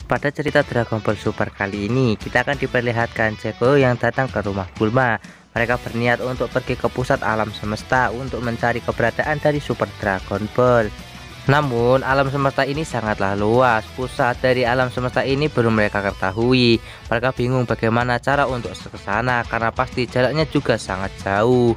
Pada cerita Dragon Ball Super kali ini, kita akan diperlihatkan Zeko yang datang ke rumah Bulma. Mereka berniat untuk pergi ke pusat alam semesta untuk mencari keberadaan dari Super Dragon Ball. Namun, alam semesta ini sangatlah luas. Pusat dari alam semesta ini belum mereka ketahui. Mereka bingung bagaimana cara untuk ke sana karena pasti jaraknya juga sangat jauh.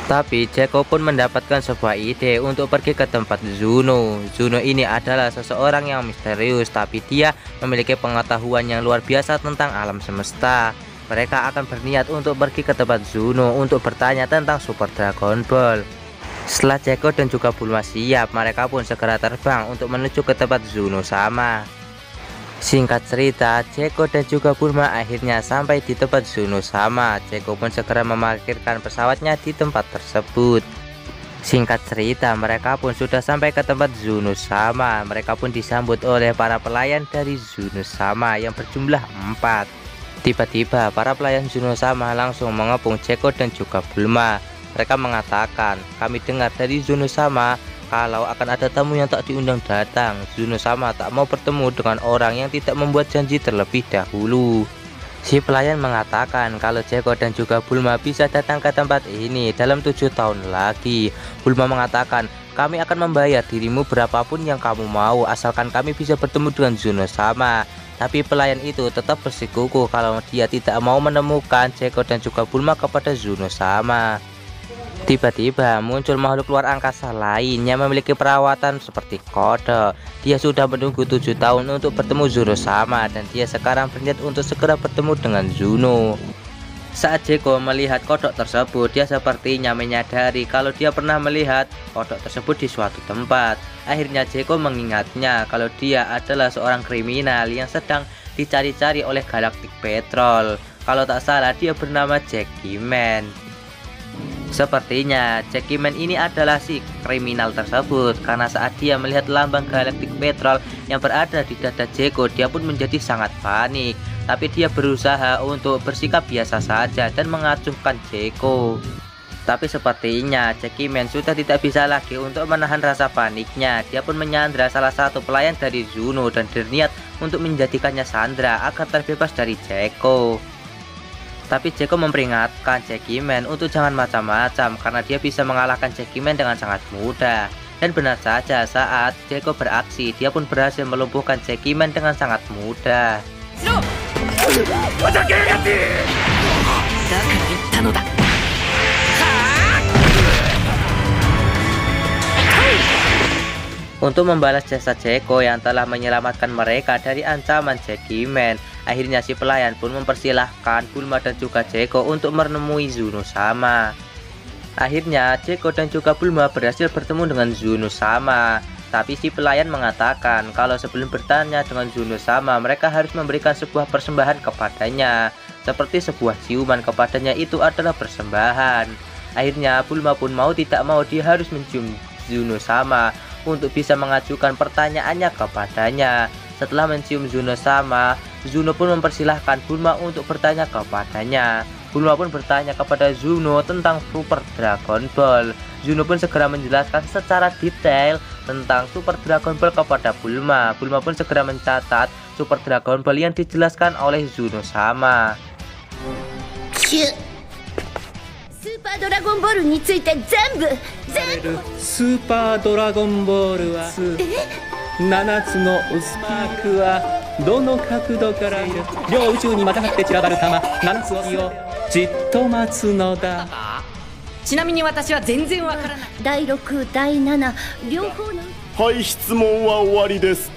Tapi Zeko pun mendapatkan sebuah ide untuk pergi ke tempat Zuno. Zuno ini adalah seseorang yang misterius, tapi dia memiliki pengetahuan yang luar biasa tentang alam semesta. Mereka akan berniat untuk pergi ke tempat Zuno untuk bertanya tentang Super Dragon Ball. Setelah Zeko dan juga Bulma siap, mereka pun segera terbang untuk menuju ke tempat Zuno sama. Singkat cerita, Zeko dan juga Bulma akhirnya sampai di tempat Zuno sama. Zeko pun segera memarkirkan pesawatnya di tempat tersebut. Singkat cerita, mereka pun sudah sampai ke tempat Zuno sama. Mereka pun disambut oleh para pelayan dari Zuno sama yang berjumlah 4. Tiba-tiba para pelayan Zuno sama langsung mengepung Zeko dan juga Bulma. Mereka mengatakan, "Kami dengar dari Zuno sama kalau akan ada tamu yang tak diundang datang. Zuno sama tak mau bertemu dengan orang yang tidak membuat janji terlebih dahulu." Si pelayan mengatakan kalau Zeko dan juga Bulma bisa datang ke tempat ini dalam 7 tahun lagi. Bulma mengatakan, "Kami akan membayar dirimu berapapun yang kamu mau asalkan kami bisa bertemu dengan Zuno sama." Tapi pelayan itu tetap bersikukuh kalau dia tidak mau menemukan Zeko dan juga Bulma kepada Zuno sama. Tiba-tiba muncul makhluk luar angkasa lain yang memiliki perawatan seperti kodok. Dia sudah menunggu 7 tahun untuk bertemu Zuno sama dan dia sekarang berniat untuk segera bertemu dengan Zuno. Saat Zeko melihat kodok tersebut, dia sepertinya menyadari kalau dia pernah melihat kodok tersebut di suatu tempat. Akhirnya Zeko mengingatnya kalau dia adalah seorang kriminal yang sedang dicari-cari oleh Galactic Patrol. Kalau tak salah dia bernama Jackie Man. Sepertinya Jackie Man ini adalah si kriminal tersebut, karena saat dia melihat lambang Galactic Patrol yang berada di dada Zeko, dia pun menjadi sangat panik. Tapi dia berusaha untuk bersikap biasa saja dan mengacuhkan Zeko. Tapi sepertinya Jackie Man sudah tidak bisa lagi untuk menahan rasa paniknya. Dia pun menyandra salah satu pelayan dari Zuno dan berniat untuk menjadikannya sandera agar terbebas dari Zeko. Tapi Zeko memperingatkan Jackie Man untuk jangan macam-macam karena dia bisa mengalahkan Jackie Man dengan sangat mudah. Dan benar saja, saat Zeko beraksi, dia pun berhasil melumpuhkan Jackie Man dengan sangat mudah. Untuk membalas jasa Zeko yang telah menyelamatkan mereka dari ancaman Jackie Man, akhirnya si pelayan pun mempersilahkan Bulma dan juga Zeko untuk menemui Zuno sama. Akhirnya Zeko dan juga Bulma berhasil bertemu dengan Zuno sama. Tapi si pelayan mengatakan kalau sebelum bertanya dengan Zuno sama, mereka harus memberikan sebuah persembahan kepadanya. Seperti sebuah ciuman kepadanya itu adalah persembahan. Akhirnya Bulma pun mau tidak mau dia harus mencium Zuno sama untuk bisa mengajukan pertanyaannya kepadanya. Setelah mencium Zuno sama, Zuno pun mempersilahkan Bulma untuk bertanya kepadanya. Bulma pun bertanya kepada Zuno tentang Super Dragon Ball. Zuno pun segera menjelaskan secara detail tentang Super Dragon Ball kepada Bulma. Bulma pun segera mencatat Super Dragon Ball yang dijelaskan oleh Zuno sama. スーパードラゴンボールについて全部スーパードラゴンボールは7つのスパークはどの角度からいる両宇宙にまたがって散らばる玉7つをじっと待つのだ。ちなみに私は全然わからない。第6、第7両方のはい、質問は終わりです。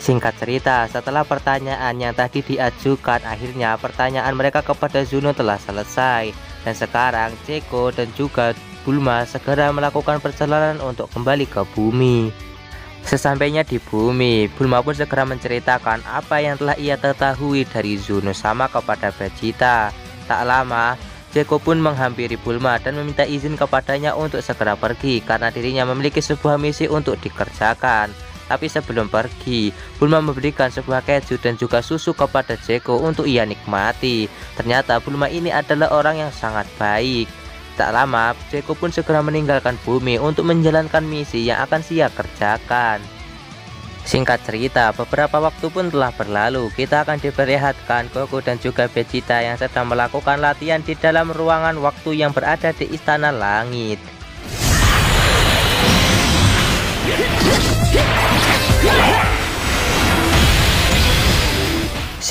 Singkat cerita, setelah pertanyaan yang tadi diajukan, akhirnya pertanyaan mereka kepada Zuno telah selesai. Dan sekarang Zeko dan juga Bulma segera melakukan perjalanan untuk kembali ke bumi. Sesampainya di bumi, Bulma pun segera menceritakan apa yang telah ia ketahui dari Zuno sama kepada Vegeta. Tak lama, Zeko pun menghampiri Bulma dan meminta izin kepadanya untuk segera pergi karena dirinya memiliki sebuah misi untuk dikerjakan. Tapi sebelum pergi, Bulma memberikan sebuah keju dan juga susu kepada Zeko untuk ia nikmati. Ternyata Bulma ini adalah orang yang sangat baik. Tak lama, Zeko pun segera meninggalkan bumi untuk menjalankan misi yang akan ia kerjakan. Singkat cerita, beberapa waktu pun telah berlalu. Kita akan diperlihatkan Goku dan juga Vegeta yang sedang melakukan latihan di dalam ruangan waktu yang berada di Istana Langit.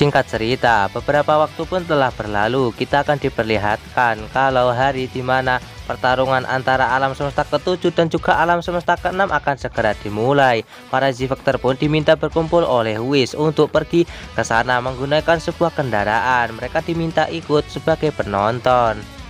Singkat cerita, beberapa waktu pun telah berlalu. Kita akan diperlihatkan kalau hari di mana pertarungan antara alam semesta ke-7 dan juga alam semesta ke-6 akan segera dimulai. Para Z-Factor pun diminta berkumpul oleh Whis untuk pergi ke sana menggunakan sebuah kendaraan. Mereka diminta ikut sebagai penonton.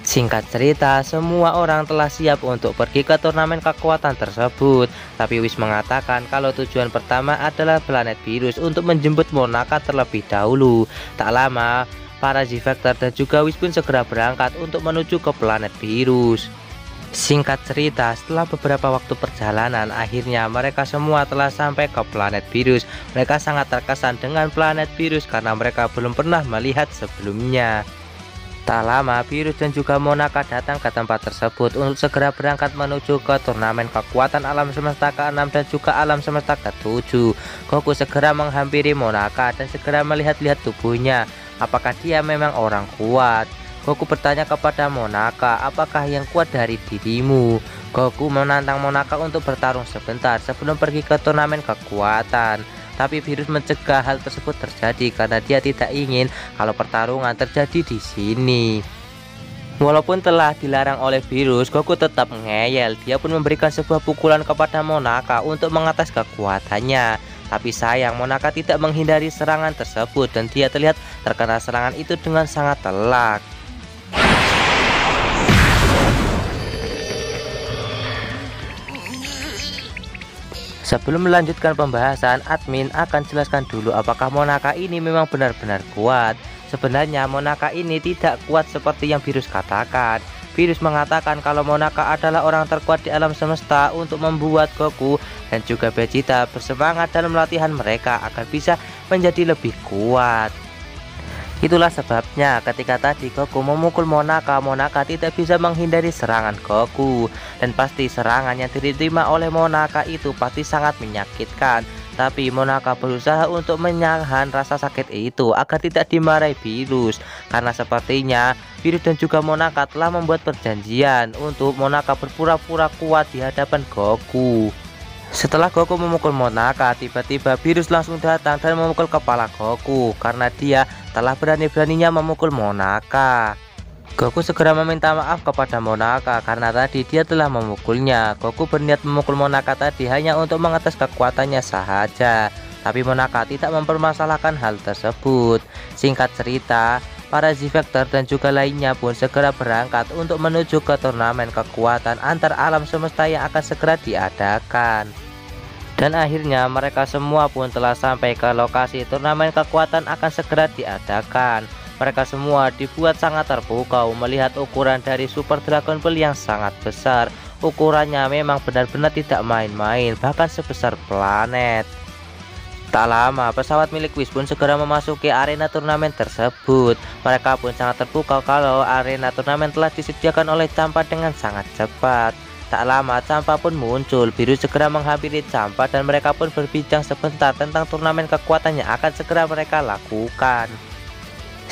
Singkat cerita, semua orang telah siap untuk pergi ke turnamen kekuatan tersebut. Tapi Whis mengatakan kalau tujuan pertama adalah planet Virus untuk menjemput Monaka terlebih dahulu. Tak lama, para Z-Factor dan juga Whis pun segera berangkat untuk menuju ke planet Virus. Singkat cerita, setelah beberapa waktu perjalanan, akhirnya mereka semua telah sampai ke planet Virus. Mereka sangat terkesan dengan planet Virus karena mereka belum pernah melihat sebelumnya. Tak lama, Virus dan juga Monaka datang ke tempat tersebut untuk segera berangkat menuju ke turnamen kekuatan alam semesta ke-6 dan juga alam semesta ke-7. Goku segera menghampiri Monaka dan segera melihat-lihat tubuhnya. Apakah dia memang orang kuat? Goku bertanya kepada Monaka, apakah yang kuat dari dirimu? Goku menantang Monaka untuk bertarung sebentar sebelum pergi ke turnamen kekuatan. Tapi Virus mencegah hal tersebut terjadi karena dia tidak ingin kalau pertarungan terjadi di sini. Walaupun telah dilarang oleh Virus, Goku tetap ngeyel. Dia pun memberikan sebuah pukulan kepada Monaka untuk mengatas kekuatannya. Tapi sayang, Monaka tidak menghindari serangan tersebut dan dia terlihat terkena serangan itu dengan sangat telak. Sebelum melanjutkan pembahasan, admin akan jelaskan dulu apakah Monaka ini memang benar-benar kuat. Sebenarnya Monaka ini tidak kuat seperti yang Virus katakan. Virus mengatakan kalau Monaka adalah orang terkuat di alam semesta untuk membuat Goku dan juga Vegeta bersemangat dalam latihan mereka agar bisa menjadi lebih kuat. Itulah sebabnya ketika tadi Goku memukul Monaka, Monaka tidak bisa menghindari serangan Goku. Dan pasti serangan yang diterima oleh Monaka itu pasti sangat menyakitkan. Tapi Monaka berusaha untuk menahan rasa sakit itu agar tidak dimarahi Virus. Karena sepertinya Virus dan juga Monaka telah membuat perjanjian untuk Monaka berpura-pura kuat di hadapan Goku. Setelah Goku memukul Monaka, tiba-tiba Virus langsung datang dan memukul kepala Goku karena dia telah berani-beraninya memukul Monaka. Goku segera meminta maaf kepada Monaka karena tadi dia telah memukulnya. Goku berniat memukul Monaka tadi hanya untuk mengetes kekuatannya saja. Tapi Monaka tidak mempermasalahkan hal tersebut. Singkat cerita, para Z-Factor dan juga lainnya pun segera berangkat untuk menuju ke turnamen kekuatan antar alam semesta yang akan segera diadakan. Dan akhirnya mereka semua pun telah sampai ke lokasi turnamen kekuatan akan segera diadakan. Mereka semua dibuat sangat terpukau melihat ukuran dari Super Dragon Ball yang sangat besar. Ukurannya memang benar-benar tidak main-main, bahkan sebesar planet. Tak lama, pesawat milik Whis pun segera memasuki arena turnamen tersebut. Mereka pun sangat terpukau kalau arena turnamen telah disediakan oleh Champa dengan sangat cepat. Tak lama, Champa pun muncul. Virus segera menghampiri Champa dan mereka pun berbincang sebentar tentang turnamen kekuatan yang akan segera mereka lakukan.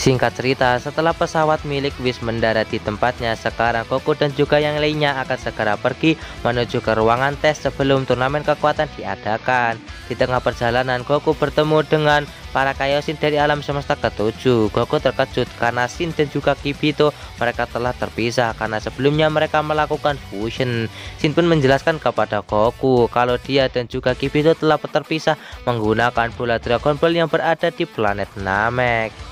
Singkat cerita, setelah pesawat milik Whis mendarat di tempatnya, sekarang Goku dan juga yang lainnya akan segera pergi menuju ke ruangan tes sebelum turnamen kekuatan diadakan. Di tengah perjalanan, Goku bertemu dengan para Kaioshin dari alam semesta ke-7. Goku terkejut karena Shin dan juga Kibito mereka telah terpisah karena sebelumnya mereka melakukan fusion. Shin pun menjelaskan kepada Goku kalau dia dan juga Kibito telah terpisah menggunakan bola Dragon Ball yang berada di planet Namek.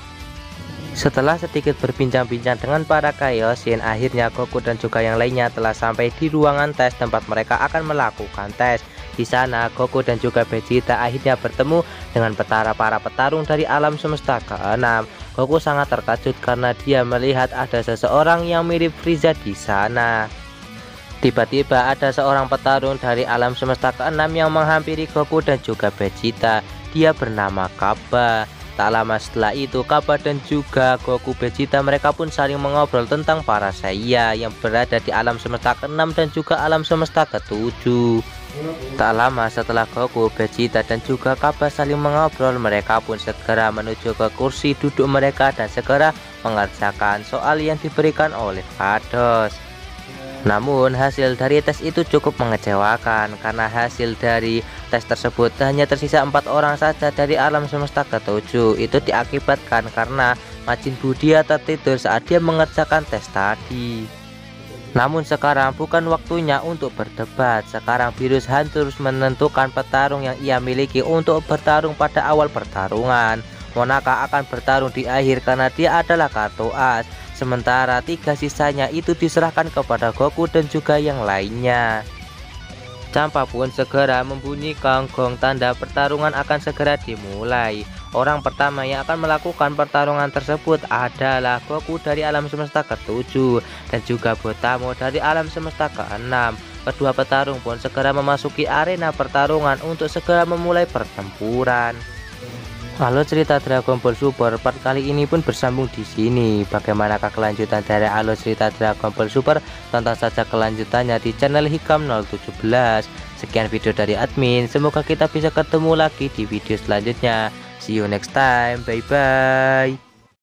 Setelah sedikit berbincang-bincang dengan para Kaioshin, akhirnya Goku dan juga yang lainnya telah sampai di ruangan tes tempat mereka akan melakukan tes. Di sana Goku dan juga Vegeta akhirnya bertemu dengan para petarung dari alam semesta ke-6. Goku sangat terkejut karena dia melihat ada seseorang yang mirip Frieza di sana. Tiba-tiba ada seorang petarung dari alam semesta ke-6 yang menghampiri Goku dan juga Vegeta. Dia bernama Kappa. Tak lama setelah itu, Kappa dan juga Goku Vegeta mereka pun saling mengobrol tentang para Saiya yang berada di alam semesta ke-6 dan juga alam semesta ke-7. Tak lama setelah Goku, Vegeta dan juga Kappa saling mengobrol, mereka pun segera menuju ke kursi duduk mereka dan segera mengerjakan soal yang diberikan oleh Vados. Namun hasil dari tes itu cukup mengecewakan karena hasil dari tes tersebut hanya tersisa 4 orang saja dari alam semesta ke-7. Itu diakibatkan karena Majin Buu dia tertidur saat dia mengerjakan tes tadi. Namun sekarang bukan waktunya untuk berdebat. Sekarang Virus Han terus menentukan petarung yang ia miliki untuk bertarung pada awal pertarungan. Monaka akan bertarung di akhir karena dia adalah kartu as. Sementara 3 sisanya itu diserahkan kepada Goku dan juga yang lainnya. Champa pun segera membunyikan gong tanda pertarungan akan segera dimulai. Orang pertama yang akan melakukan pertarungan tersebut adalah Goku dari alam semesta ke-7 dan juga Botamo dari alam semesta ke-6. Kedua petarung pun segera memasuki arena pertarungan untuk segera memulai pertempuran. Alur cerita Dragon Ball Super part kali ini pun bersambung di sini. Bagaimanakah kelanjutan dari alur cerita Dragon Ball Super? Tonton saja kelanjutannya di channel Hikam 017. Sekian video dari admin. Semoga kita bisa ketemu lagi di video selanjutnya. See you next time. Bye bye.